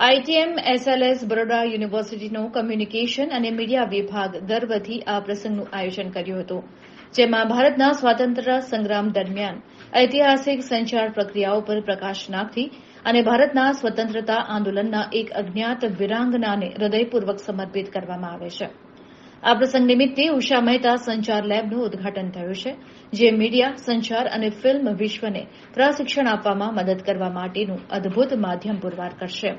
ITM SLS Baroda યુનિવર્સિટીનો communication અને media વિભાગ ગર્વથી આ પ્રસંગનું આયોજન કર્યું હતું, જેમાં ભારતના સ્વાતંત્ર્ય સંગ્રામ દરમિયાન ઐતિહાસિક સંચાર પ્રક્રિયાઓ પર પ્રકાશ નાખતી અને ભારતના સ્વતંત્રતા આંદોલનના એક અજ્ઞાત વીરાંગનાને હૃદયપૂર્વક સમર્પિત કરવામાં આવે છે. આ પ્રસંગ નિમિત્તે ઉષા મહેતા સંચાર લેબનું ઉદઘાટન થયું છે, જે મીડિયા, સંચાર અને ફિલ્મ વિશ્વને પ્રશિક્ષણ આપવામાં મદદ કરવા માટેનું અદભુત માધ્યમ પુરવાર કરશે.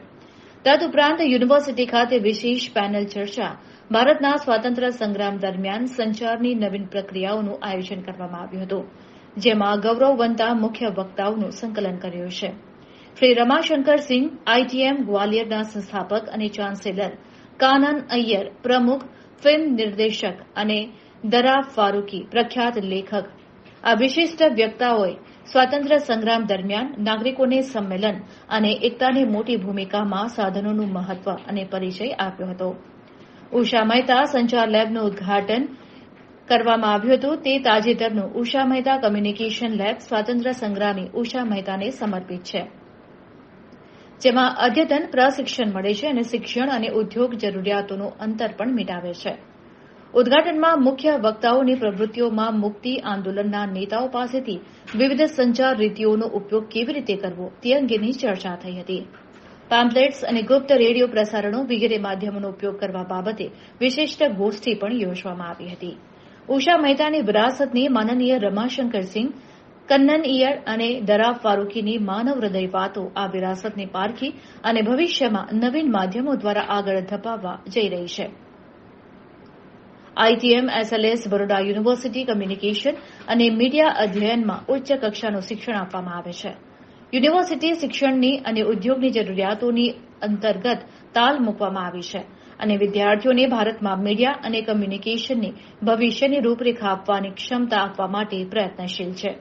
તદુપરાંત યુનિવર્સિટી ખાતે વિશેષ પેનલ ચર્ચા ભારતના સ્વાતંત્ર્ય સંગ્રામ દરમિયાન સંચારની નવીન પ્રક્રિયાઓનું આયોજન કરવામાં આવ્યું હતું, જેમાં ગૌરવવંતા મુખ્ય વક્તાઓનું સંકલન કર્યું છે. શ્રી રમાશંકર સિંહ, આઈટીએમ ગ્વાલિયરના સંસ્થાપક અને ચાન્સેલર, કાનન અય્યર, પ્રમુખ ફિલ્મ નિર્દેશક અને દરા ફારૂકી, પ્રખ્યાત લેખક. આ વિશિષ્ટ વક્તાઓએ સ્વાતંત્ર્ય સંગ્રામ દરમિયાન નાગરિકોને સંમેલન અને એકતાની મોટી ભૂમિકામાં સાધનોનું મહત્વ અને પરિચય આપ્યો હતો. ઉષા મહેતા સંચાર લેબનું ઉદઘાટન કરવામાં આવ્યું હતું. તે તાજેતરનું ઉષા મહેતા કમ્યુનિકેશન લેબ સ્વાતંત્ર્ય સંગ્રામી ઉષા મહેતાને સમર્પિત છે, જેમાં અદ્યતન પ્રશિક્ષણ મળે છે અને શિક્ષણ અને ઉદ્યોગ જરૂરિયાતોનું અંતર પણ મિટાવે છે. ઉદઘાટનમાં મુખ્ય વક્તાઓની પ્રવૃત્તિઓમાં મુક્તિ આંદોલનના નેતાઓ પાસેથી વિવિધ સંચાર રીતિઓનો ઉપયોગ કેવી રીતે કરવો તે અંગેની ચર્ચા થઈ હતી. પેમ્પલેટ્સ અને ગુપ્ત રેડિયો પ્રસારણો વગેરે માધ્યમોનો ઉપયોગ કરવા બાબતે વિશિષ્ટ ગોષ્ઠી પણ યોજવામાં આવી હતી. ઉષા મહેતાની વિરાસતની માનનીય રમાશંકર સિંહ, કન્નન ઇયર અને દરા ફારૂકીની માનવ હૃદય વાતો આ વિરાસતને પારખી અને ભવિષ્યમાં નવીન માધ્યમો દ્વારા આગળ ધપાવવા જઈ રહી છે. ITM SLS Baroda university communication અને મીડિયા અધ્યયનમાં ઉચ્ચ કક્ષાનું શિક્ષણ આપવામાં આવે છે. યુનિવર્સિટી શિક્ષણની અને ઉદ્યોગની જરૂરિયાતોની અંતર્ગત તાલ મૂકવામાં આવી છે અને વિદ્યાર્થીઓને ભારતમાં મીડિયા અને કમ્યુનિકેશનની ભવિષ્યની રૂપરેખા આપવાની ક્ષમતા આપવા માટે પ્રયત્નશીલ છે.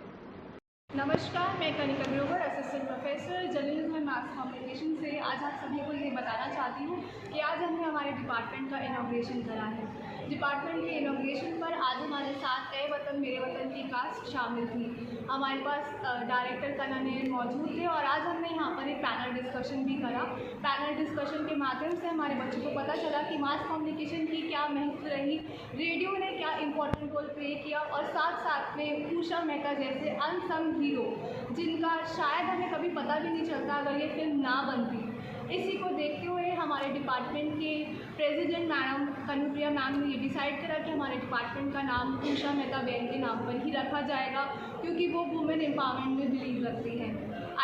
नमस्कार, मैं Kanika Grover, assistant professor journalism and mass communication से आज आप सभी को ये बताना चाहती हूँ कि आज हमने हमारे डिपार्टमेंट का इनॉग्रेशन करा है. डिपार्टमेंट के इनॉग्रेशन पर आज हमारे साथ ए वतन मेरे वतन की कास्ट शामिल थी. हमारे पास डायरेक्टर कन्नन मौजूद थे और आज हमने यहाँ पर एक पैनल डिस्कशन भी करा. पैनल डिस्कशन के माध्यम से हमारे बच्चों को पता चला कि मास कम्युनिकेशन की क्या महत्व रही, रेडियो ने क्या इम्पोर्टेंट रोल प्ले किया और साथ साथ में उषा मेहता जैसे अनसंग हीरो जिनका शायद हमें कभी पता भी नहीं चलता अगर ये फिल्म ना बनती. इसी को देखते हुए हमारे डिपार्टमेंट के प्रेसिडेंट मैडम कनुप्रिया मैम ने ये डिसाइड करा कि हमारे डिपार्टमेंट का नाम उषा मेहता बहन के नाम पर ही रखा जाएगा, क्योंकि वो वुमेन एम्पावरमेंट में बिलीव रखती हैं.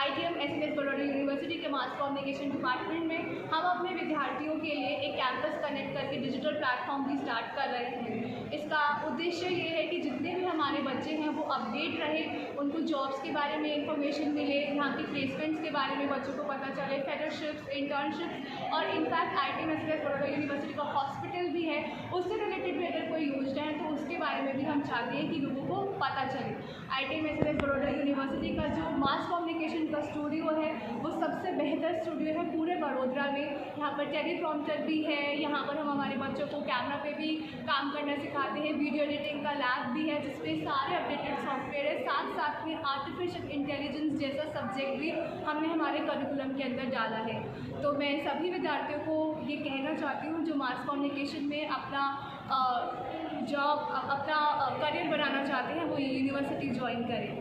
आईटीएम एसएलएस बरोड़ा यूनिवर्सिटी के मास कम्युनिकेशन डिपार्टमेंट में हम अपने विद्यार्थियों के लिए एक कैंपस कनेक्ट करके डिजिटल प्लेटफॉर्म भी स्टार्ट कर रहे हैं. इसका उद्देश्य ये है कि जितने भी हमारे बच्चे हैं वो अपडेट रहे, उनको जॉब्स के बारे में इंफॉर्मेशन मिले, यहाँ की प्लेसमेंट्स के बारे में बच्चों को पता चले, फेलोशिप्स, इंटर्नशिप्स और in fact ITM SLS Baroda university का हॉस्पिटल भी है, उससे रिलेटेड भी अगर कोई योजना है तो उसके बारे में भी हम चाहते हैं कि लोगों को पता चले. आईटीएम एसएलएस बरोड़ा यूनिवर्सिटी का जो मास कम्युनिकेशन का स्टूडियो है वो सबसे बेहतर स्टूडियो है पूरे बड़ोदरा में. यहाँ पर टेलीप्रॉम्प्टर भी है, यहाँ पर हम हमारे बच्चों को कैमरा पे भी काम करना सिखाते हैं, वीडियो एडिटिंग का लैब भी है जिसपे सारे अपडेटेड सॉफ्टवेयर है. साथ साथ में आर्टिफिशियल इंटेलिजेंस जैसा सब्जेक्ट भी हमने हमारे करिकुलम के अंदर डाला है. तो मैं सभी विद्यार्थियों को ये कहना चाहती हूँ जो मास कम्युनिकेशन में अपना जॉब, अपना करियर बनाना चाहते हैं वो यूनिवर्सिटी ज्वाइन करें.